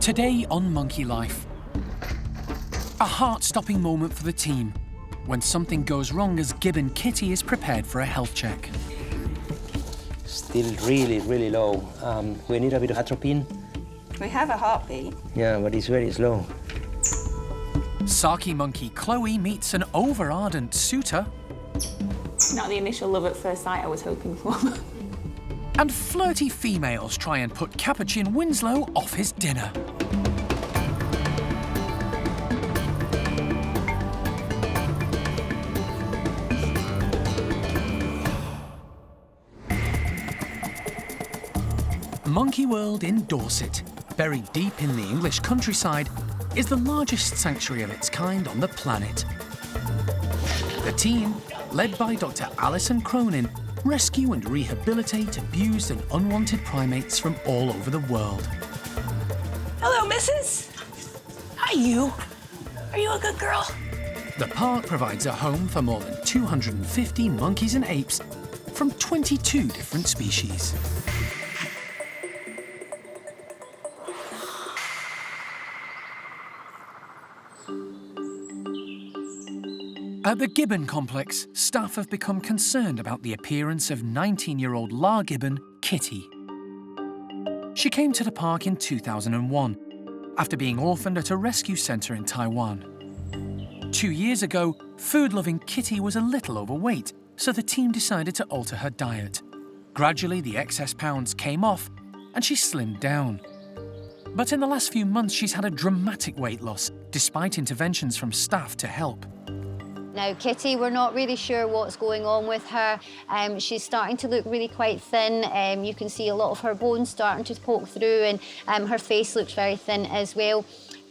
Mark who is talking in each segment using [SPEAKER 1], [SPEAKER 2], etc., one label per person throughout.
[SPEAKER 1] Today on Monkey Life, a heart-stopping moment for the team when something goes wrong as Gibbon Kitty is prepared for a health check.
[SPEAKER 2] Still really low. We need a bit of atropine.
[SPEAKER 3] We have a heartbeat.
[SPEAKER 2] Yeah, but it's very slow.
[SPEAKER 1] Sarky monkey Chloe meets an over-ardent suitor.
[SPEAKER 3] Not the initial love at first sight I was hoping for.
[SPEAKER 1] And flirty females try and put Capuchin Winslow off his dinner. Monkey World in Dorset, buried deep in the English countryside, is the largest sanctuary of its kind on the planet. The team, led by Dr. Alison Cronin, rescue and rehabilitate abused and unwanted primates from all over the world.
[SPEAKER 4] Hello, missus. Hi, you. Are you a good girl?
[SPEAKER 1] The park provides a home for more than 250 monkeys and apes from 22 different species. At the Gibbon complex, staff have become concerned about the appearance of 19-year-old La Gibbon, Kitty. She came to the park in 2001, after being orphaned at a rescue centre in Taiwan. 2 years ago, food-loving Kitty was a little overweight, so the team decided to alter her diet. Gradually, the excess pounds came off, and she slimmed down. But in the last few months, she's had a dramatic weight loss, despite interventions from staff to help.
[SPEAKER 5] Now, Kitty, we're not really sure what's going on with her. She's starting to look really quite thin. You can see a lot of her bones starting to poke through, and her face looks very thin as well.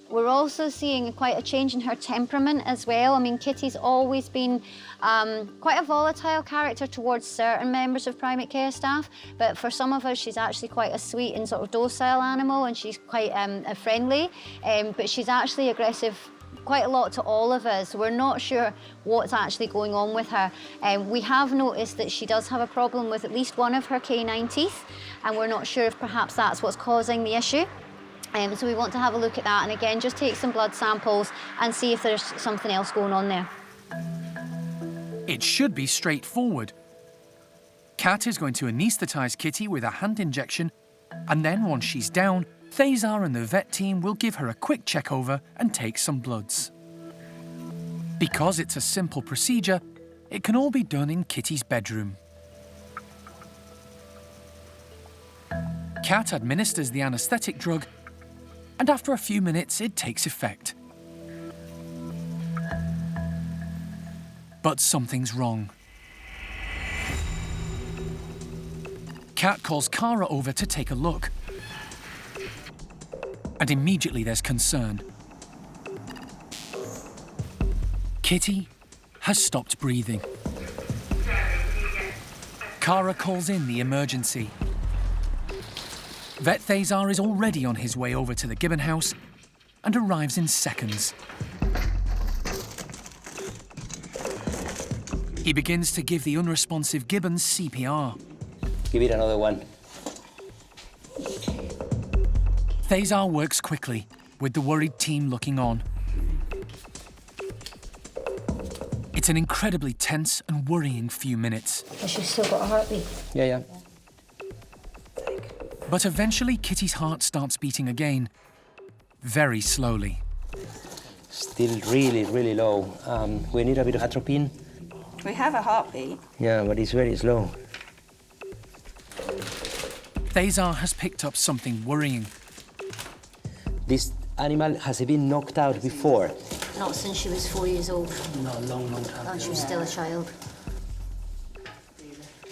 [SPEAKER 5] We're also seeing quite a change in her temperament as well. I mean, Kitty's always been quite a volatile character towards certain members of primate care staff, but for some of us, she's actually quite a sweet and sort of docile animal, and she's quite friendly, but she's actually aggressive quite a lot to all of us. We're not sure what's actually going on with her. We have noticed that she does have a problem with at least one of her canine teeth, and we're not sure if perhaps that's what's causing the issue. So we want to have a look at that, and again, just take some blood samples and see if there's something else going on there.
[SPEAKER 1] It should be straightforward. Kat is going to anaesthetise Kitty with a hand injection, and then once she's down, Thazar and the vet team will give her a quick check-over and take some bloods. Because it's a simple procedure, it can all be done in Kitty's bedroom. Kat administers the anaesthetic drug, and after a few minutes, it takes effect. But something's wrong. Kat calls Cara over to take a look. And immediately there's concern. Kitty has stopped breathing. Cara calls in the emergency. Vet Thazar is already on his way over to the Gibbon house and arrives in seconds. He begins to give the unresponsive Gibbon CPR.
[SPEAKER 2] Give it another one.
[SPEAKER 1] Thazar works quickly, with the worried team looking on. It's an incredibly tense and worrying few minutes.
[SPEAKER 5] Has she still got a heartbeat?
[SPEAKER 2] Yeah.
[SPEAKER 1] But eventually, Kitty's heart starts beating again, very slowly.
[SPEAKER 2] Still really low. We need a bit of atropine.
[SPEAKER 3] We have a heartbeat.
[SPEAKER 2] Yeah, but it's very slow.
[SPEAKER 1] Thazar has picked up something worrying.
[SPEAKER 2] This animal has been knocked out before.
[SPEAKER 5] Not since she was 4 years old.
[SPEAKER 2] No, long time.
[SPEAKER 5] And she was still a child.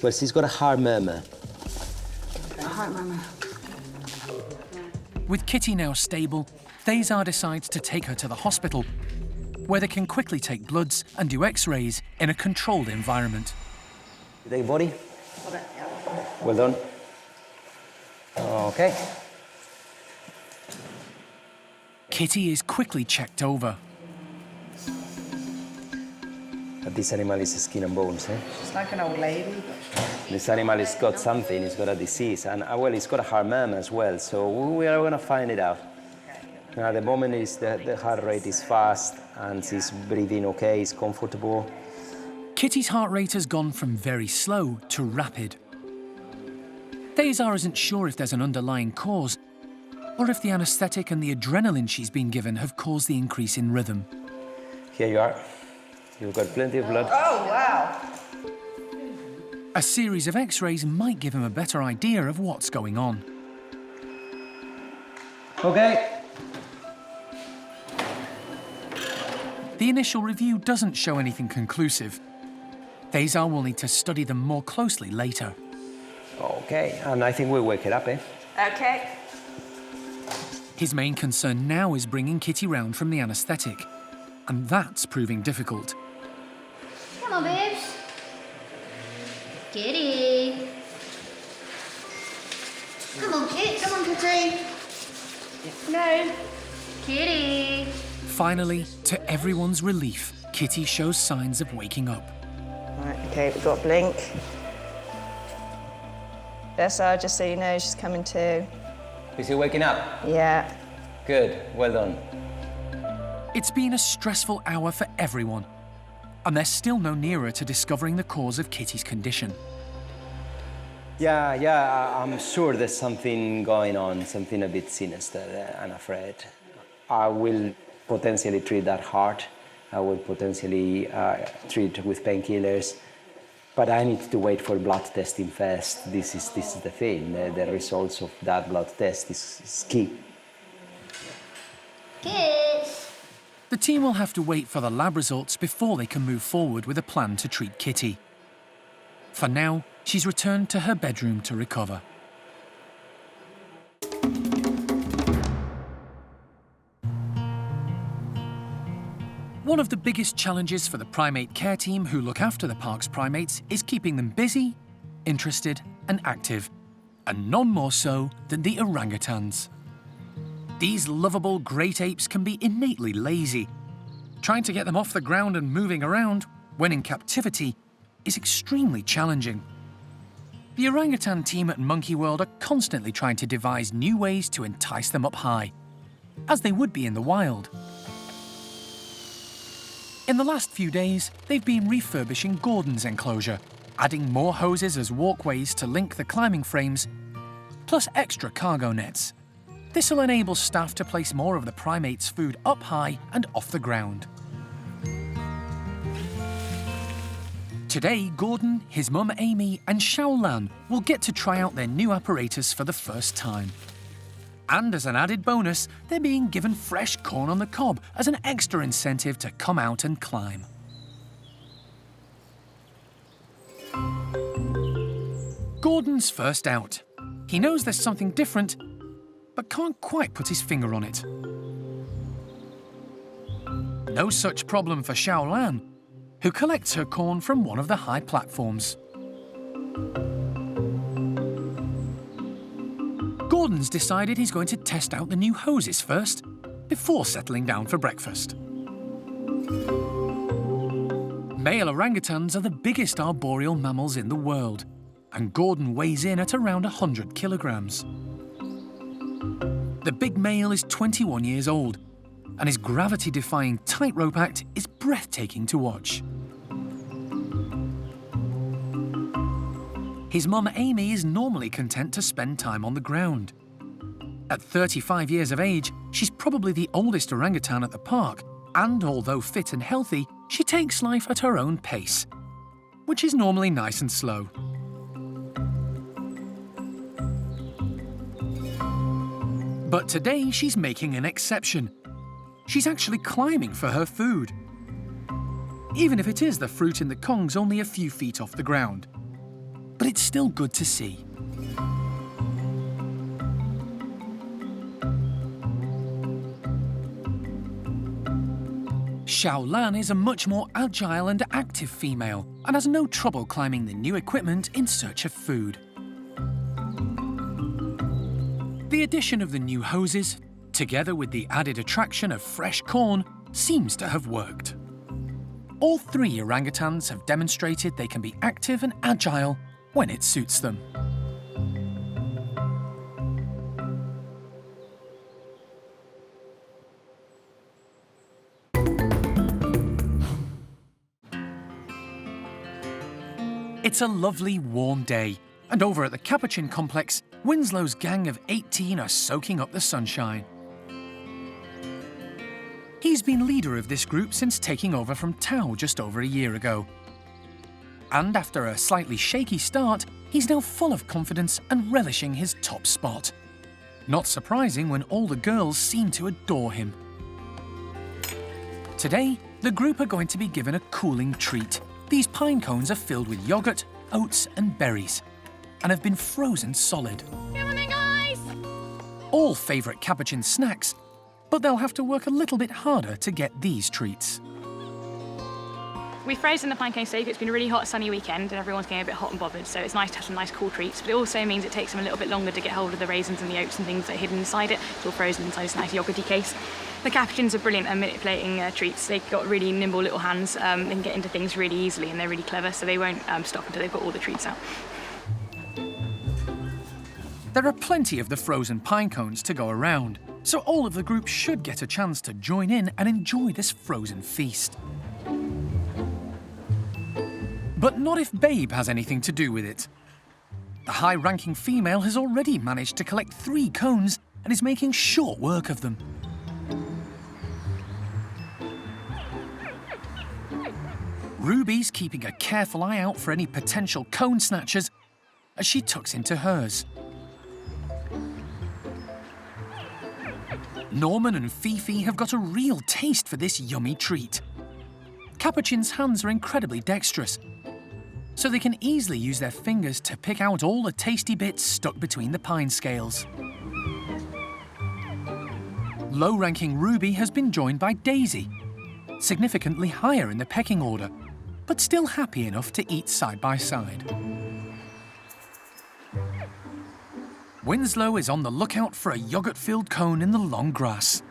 [SPEAKER 2] Well, she's got a heart murmur.
[SPEAKER 5] A heart murmur.
[SPEAKER 1] With Kitty now stable, Thazar decides to take her to the hospital, where they can quickly take bloods and do x-rays in a controlled environment.
[SPEAKER 2] Take body. Well done. Okay.
[SPEAKER 1] Kitty is quickly checked over.
[SPEAKER 2] But this animal is skin and bones, eh?
[SPEAKER 4] She's like an old lady.
[SPEAKER 2] This animal has got something, it's got a disease, and well, it's got a heart murmur as well, so we are going to find it out. At the moment, the heart rate is fast and she's breathing okay, it's comfortable.
[SPEAKER 1] Kitty's heart rate has gone from very slow to rapid. Thesar isn't sure if there's an underlying cause or if the anaesthetic and the adrenaline she's been given have caused the increase in rhythm.
[SPEAKER 2] Here you are. You've got plenty of blood.
[SPEAKER 4] Oh, wow.
[SPEAKER 1] A series of x-rays might give him a better idea of what's going on.
[SPEAKER 2] Okay.
[SPEAKER 1] The initial review doesn't show anything conclusive. Thesar will need to study them more closely later.
[SPEAKER 2] Okay, and I think we'll wake it up, eh?
[SPEAKER 4] Okay.
[SPEAKER 1] His main concern now is bringing Kitty round from the anaesthetic, and that's proving difficult.
[SPEAKER 5] Come on, babes. Kitty. Come on, Kit. Come on, Kitty. No. Kitty.
[SPEAKER 1] Finally, to everyone's relief, Kitty shows signs of waking up.
[SPEAKER 6] Right, okay, we've got Blink. Dessa, just so you know, she's coming too.
[SPEAKER 2] Is he waking up?
[SPEAKER 6] Yeah.
[SPEAKER 2] Good, well done.
[SPEAKER 1] It's been a stressful hour for everyone, and they're still no nearer to discovering the cause of Kitty's condition.
[SPEAKER 2] Yeah, I'm sure there's something going on, something a bit sinister, I'm afraid. I will potentially treat that heart. I will potentially treat with painkillers. But I need to wait for blood testing first. This is the thing. The results of that blood test is key.
[SPEAKER 5] Kit.
[SPEAKER 1] The team will have to wait for the lab results before they can move forward with a plan to treat Kitty. For now, she's returned to her bedroom to recover. One of the biggest challenges for the primate care team who look after the park's primates is keeping them busy, interested and active, and none more so than the orangutans. These lovable great apes can be innately lazy. Trying to get them off the ground and moving around, when in captivity, is extremely challenging. The orangutan team at Monkey World are constantly trying to devise new ways to entice them up high, as they would be in the wild. In the last few days, they've been refurbishing Gordon's enclosure, adding more hoses as walkways to link the climbing frames, plus extra cargo nets. This will enable staff to place more of the primates' food up high and off the ground. Today, Gordon, his mum Amy and Xiao Lan will get to try out their new apparatus for the first time. And as an added bonus, they're being given fresh corn on the cob as an extra incentive to come out and climb. Gordon's first out. He knows there's something different, but can't quite put his finger on it. No such problem for Xiao Lan, who collects her corn from one of the high platforms. Gordon's decided he's going to test out the new hoses first, before settling down for breakfast. Male orangutans are the biggest arboreal mammals in the world, and Gordon weighs in at around 100 kilograms. The big male is 21 years old, and his gravity-defying tightrope act is breathtaking to watch. His mum Amy is normally content to spend time on the ground. At 35 years of age, she's probably the oldest orangutan at the park, and although fit and healthy, she takes life at her own pace, which is normally nice and slow. But today she's making an exception. She's actually climbing for her food, even if it is the fruit in the kongs only a few feet off the ground. But it's still good to see. Xiao Lan is a much more agile and active female and has no trouble climbing the new equipment in search of food. The addition of the new hoses, together with the added attraction of fresh corn, seems to have worked. All three orangutans have demonstrated they can be active and agile when it suits them. It's a lovely warm day, and over at the Capuchin complex, Winslow's gang of 18 are soaking up the sunshine. He's been leader of this group since taking over from Tao just over a year ago. And after a slightly shaky start, he's now full of confidence and relishing his top spot. Not surprising when all the girls seem to adore him. Today, the group are going to be given a cooling treat. These pine cones are filled with yogurt, oats and berries, and have been frozen solid.
[SPEAKER 3] Come on then, guys!
[SPEAKER 1] All favourite Capuchin snacks, but they'll have to work a little bit harder to get these treats.
[SPEAKER 7] We've frozen the pine cone safe. It's been a really hot, sunny weekend and everyone's getting a bit hot and bothered, so it's nice to have some nice cool treats, but it also means it takes them a little bit longer to get hold of the raisins and the oats and things that are hidden inside it. It's all frozen inside this nice yogurty case. The Capuchins are brilliant at manipulating treats. They've got really nimble little hands. They can get into things really easily and they're really clever, so they won't stop until they've got all the treats out.
[SPEAKER 1] There are plenty of the frozen pine cones to go around, so all of the group should get a chance to join in and enjoy this frozen feast. But not if Babe has anything to do with it. The high-ranking female has already managed to collect 3 cones and is making short work of them. Ruby's keeping a careful eye out for any potential cone snatchers as she tucks into hers. Norman and Fifi have got a real taste for this yummy treat. Capuchin's hands are incredibly dexterous, so they can easily use their fingers to pick out all the tasty bits stuck between the pine scales. Low-ranking Ruby has been joined by Daisy, significantly higher in the pecking order, but still happy enough to eat side by side. Winslow is on the lookout for a yogurt-filled cone in the long grass.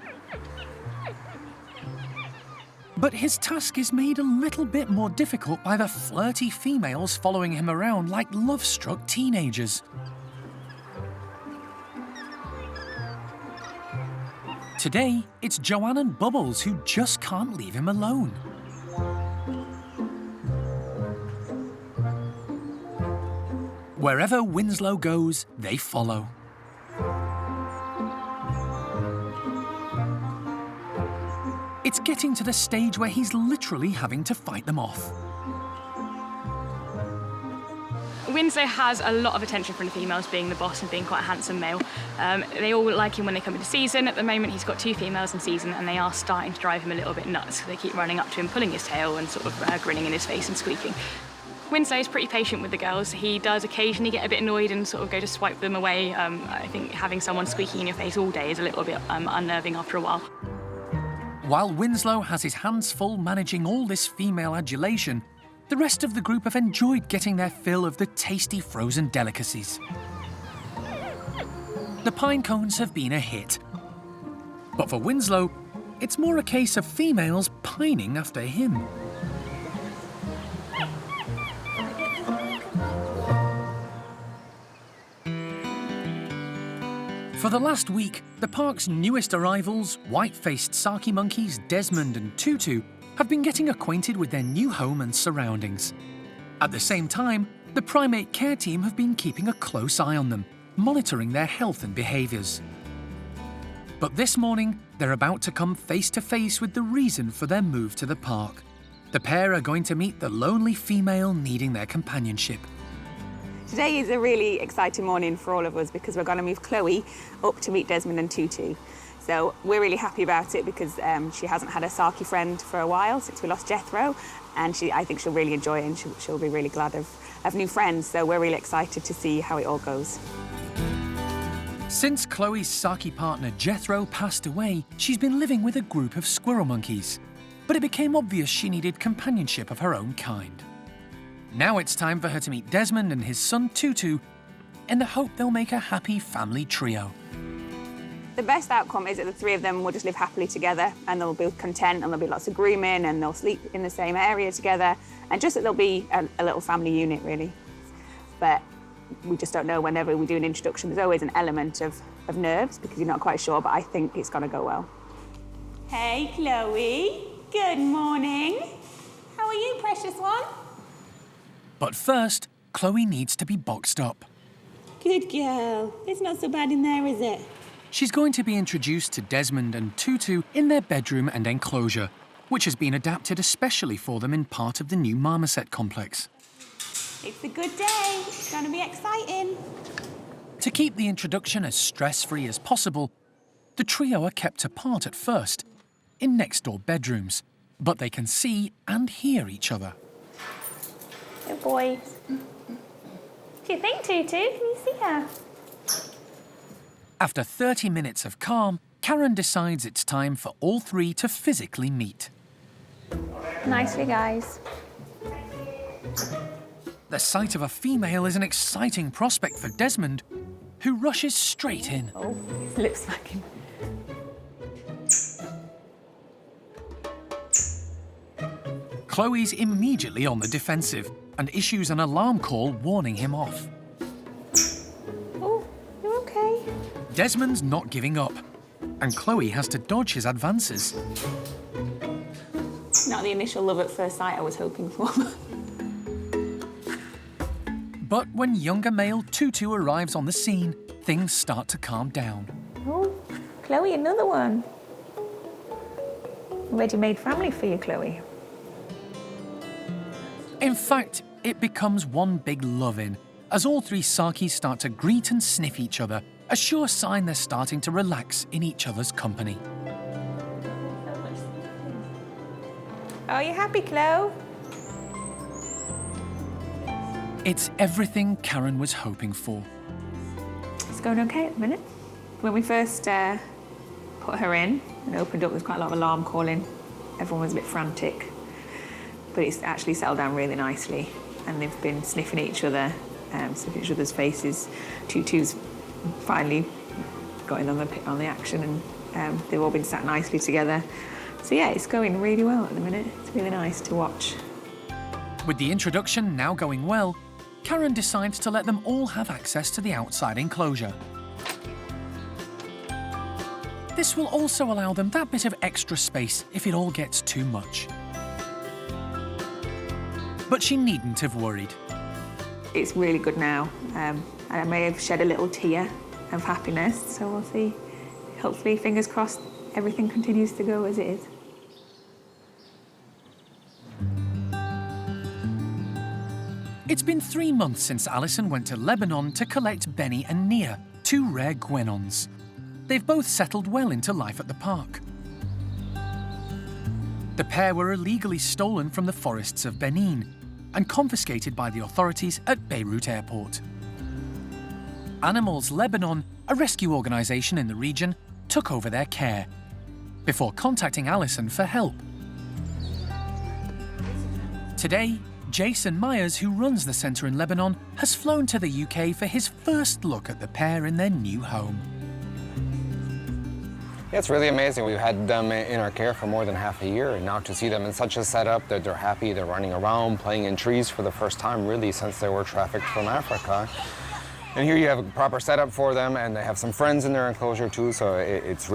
[SPEAKER 1] But his task is made a little bit more difficult by the flirty females following him around like love-struck teenagers. Today, it's Joanne and Bubbles who just can't leave him alone. Wherever Winslow goes, they follow. It's getting to the stage where he's literally having to fight them off.
[SPEAKER 7] Winslow has a lot of attention from the females, being the boss and being quite a handsome male. They all like him when they come into season. At the moment, he's got 2 females in season, and they are starting to drive him a little bit nuts. They keep running up to him, pulling his tail and sort of grinning in his face and squeaking. Winslow is pretty patient with the girls. He does occasionally get a bit annoyed and sort of go to swipe them away. I think having someone squeaking in your face all day is a little bit unnerving after a while.
[SPEAKER 1] While Winslow has his hands full managing all this female adulation, the rest of the group have enjoyed getting their fill of the tasty frozen delicacies. The pine cones have been a hit. But for Winslow, it's more a case of females pining after him. For the last week, the park's newest arrivals, white-faced Saki monkeys Desmond and Tutu, have been getting acquainted with their new home and surroundings. At the same time, the primate care team have been keeping a close eye on them, monitoring their health and behaviours. But this morning, they're about to come face to face with the reason for their move to the park. The pair are going to meet the lonely female needing their companionship.
[SPEAKER 8] Today is a really exciting morning for all of us because we're going to move Chloe up to meet Desmond and Tutu. So we're really happy about it because she hasn't had a Saki friend for a while since we lost Jethro, and I think she'll really enjoy it and she'll be really glad of new friends. So we're really excited to see how it all goes.
[SPEAKER 1] Since Chloe's Saki partner Jethro passed away, she's been living with a group of squirrel monkeys. But it became obvious she needed companionship of her own kind. Now it's time for her to meet Desmond and his son Tutu in the hope they'll make a happy family trio.
[SPEAKER 8] The best outcome is that the 3 of them will just live happily together and they'll be content and there'll be lots of grooming and they'll sleep in the same area together and just that they'll be a little family unit, really. But we just don't know. Whenever we do an introduction, there's always an element of nerves because you're not quite sure, but I think it's going to go well.
[SPEAKER 3] Hey, Chloe. Good morning. How are you, precious one?
[SPEAKER 1] But first, Chloe needs to be boxed up.
[SPEAKER 8] Good girl. It's not so bad in there, is it?
[SPEAKER 1] She's going to be introduced to Desmond and Tutu in their bedroom and enclosure, which has been adapted especially for them in part of the new marmoset complex.
[SPEAKER 8] It's a good day. It's going to be exciting.
[SPEAKER 1] To keep the introduction as stress-free as possible, the trio are kept apart at first, in next-door bedrooms, but they can see and hear each other.
[SPEAKER 3] Good boys. What do you think, Tutu? Can you see her?
[SPEAKER 1] After 30 minutes of calm, Karen decides it's time for all three to physically meet.
[SPEAKER 3] Nicely, guys.
[SPEAKER 1] The sight of a female is an exciting prospect for Desmond, who rushes straight in.
[SPEAKER 3] Oh, his lip smacking.
[SPEAKER 1] Chloe's immediately on the defensive and issues an alarm call warning him off.
[SPEAKER 3] Oh, you're okay.
[SPEAKER 1] Desmond's not giving up, and Chloe has to dodge his advances.
[SPEAKER 3] Not the initial love at first sight I was hoping for.
[SPEAKER 1] But when younger male Tutu arrives on the scene, things start to calm down.
[SPEAKER 3] Oh, Chloe, another one. Ready-made family for you, Chloe.
[SPEAKER 1] In fact, it becomes one big love-in, as all three Sakis start to greet and sniff each other, a sure sign they're starting to relax in each other's company.
[SPEAKER 3] Are you happy, Chloe?
[SPEAKER 1] It's everything Karen was hoping for.
[SPEAKER 3] It's going okay at the minute.
[SPEAKER 8] When we first put her in and opened up, there was quite a lot of alarm calling. Everyone was a bit frantic. But it's actually settled down really nicely. And they've been sniffing at each other, sniffing at each other's faces. Tutu's finally got in on the action, and they've all been sat nicely together. So yeah, it's going really well at the minute. It's really nice to watch.
[SPEAKER 1] With the introduction now going well, Karen decides to let them all have access to the outside enclosure. This will also allow them that bit of extra space if it all gets too much. But she needn't have worried.
[SPEAKER 8] It's really good now. And I may have shed a little tear of happiness, so we'll see. Hopefully, fingers crossed, everything continues to go as it is.
[SPEAKER 1] It's been 3 months since Alison went to Lebanon to collect Benny and Nia, two rare guenons. They've both settled well into life at the park. The pair were illegally stolen from the forests of Benin and confiscated by the authorities at Beirut Airport. Animals Lebanon, a rescue organisation in the region, took over their care before contacting Alison for help. Today, Jason Myers, who runs the centre in Lebanon, has flown to the UK for his first look at the pair in their new home.
[SPEAKER 9] Yeah, it's really amazing. We've had them in our care for more than half a year, and now to see them in such a setup that they're happy, they're running around, playing in trees for the first time, really, since they were trafficked from Africa. And here you have a proper setup for them, and they have some friends in their enclosure too, so it's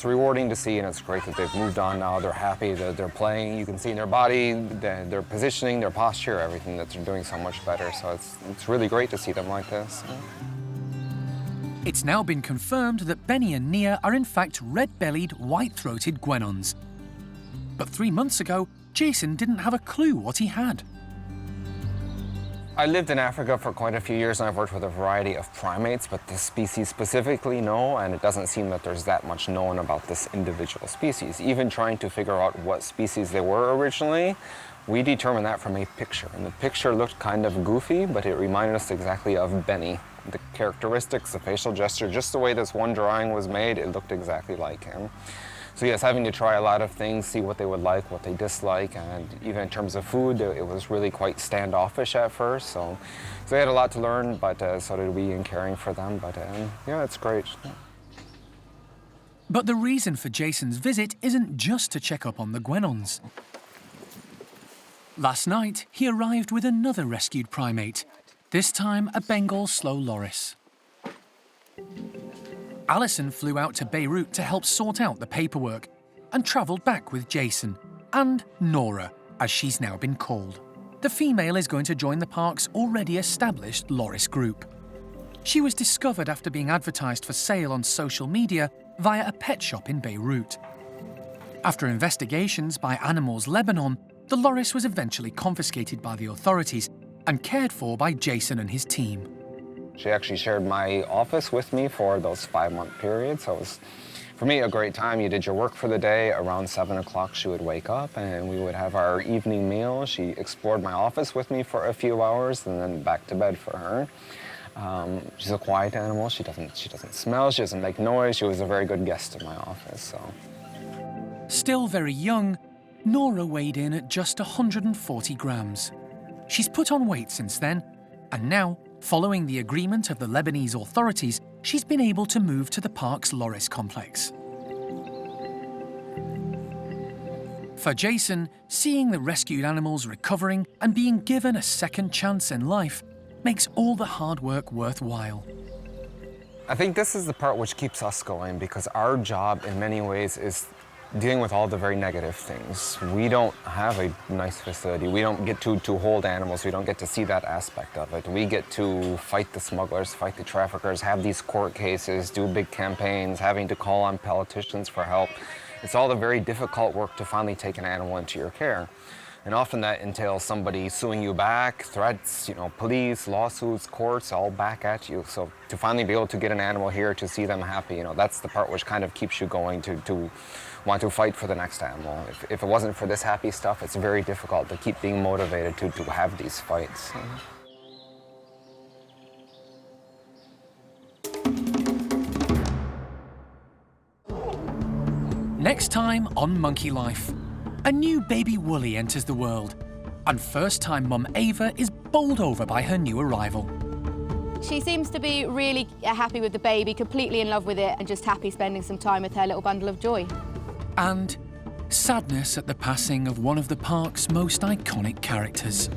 [SPEAKER 9] rewarding to see, and it's great that they've moved on now. They're happy, they're playing. You can see in their body, their positioning, their posture, everything, that they're doing so much better. So it's really great to see them like this.
[SPEAKER 1] It's now been confirmed that Benny and Nia are in fact red-bellied, white-throated guenons. But 3 months ago, Jason didn't have a clue what he had.
[SPEAKER 9] I lived in Africa for quite a few years, and I've worked with a variety of primates, but this species specifically, no, and it doesn't seem that there's that much known about this individual species. Even trying to figure out what species they were originally, we determined that from a picture. And the picture looked kind of goofy, but it reminded us exactly of Benny. The characteristics, the facial gesture, just the way this one drawing was made, it looked exactly like him. So yes, having to try a lot of things, see what they would like, what they dislike, and even in terms of food, it was really quite standoffish at first. So they had a lot to learn, but so did we in caring for them. But yeah, it's great.
[SPEAKER 1] But the reason for Jason's visit isn't just to check up on the guenons. Last night, he arrived with another rescued primate, this time a Bengal slow loris. Alison flew out to Beirut to help sort out the paperwork and travelled back with Jason, and Nora, as she's now been called. the female is going to join the park's already established Loris group. She was discovered after being advertised for sale on social media via a pet shop in Beirut. After investigations by Animals Lebanon, the Loris was eventually confiscated by the authorities and cared for by Jason and his team.
[SPEAKER 9] She actually shared my office with me for those 5-month periods. So it was, for me, a great time. You did your work for the day. Around 7 o'clock, she would wake up and we would have our evening meal. She explored my office with me for a few hours and then back to bed for her. She's a quiet animal. She doesn't smell, she doesn't make noise. She was a very good guest in my office, so.
[SPEAKER 1] Still very young, Nora weighed in at just 140 grams. She's put on weight since then, and now, following the agreement of the Lebanese authorities, she's been able to move to the park's Loris complex. For Jason, seeing the rescued animals recovering and being given a second chance in life makes all the hard work worthwhile.
[SPEAKER 9] I think this is the part which keeps us going, because our job in many ways is dealing with all the very negative things. We don't have a nice facility. We don't get to hold animals. We don't get to see that aspect of it. We get to fight the smugglers, fight the traffickers, have these court cases, do big campaigns, having to call on politicians for help. It's all the very difficult work to finally take an animal into your care. And often that entails somebody suing you back, threats, police, lawsuits, courts, all back at you. So to finally be able to get an animal here, to see them happy, that's the part which kind of keeps you going to want to fight for the next animal. If it wasn't for this happy stuff, it's very difficult to keep being motivated to have these fights.
[SPEAKER 1] Next time on Monkey Life, a new baby Wooly enters the world, and first-time mum Ava is bowled over by her new arrival.
[SPEAKER 10] She seems to be really happy with the baby, completely in love with it, and just happy spending some time with her little bundle of joy.
[SPEAKER 1] And sadness at the passing of one of the park's most iconic characters.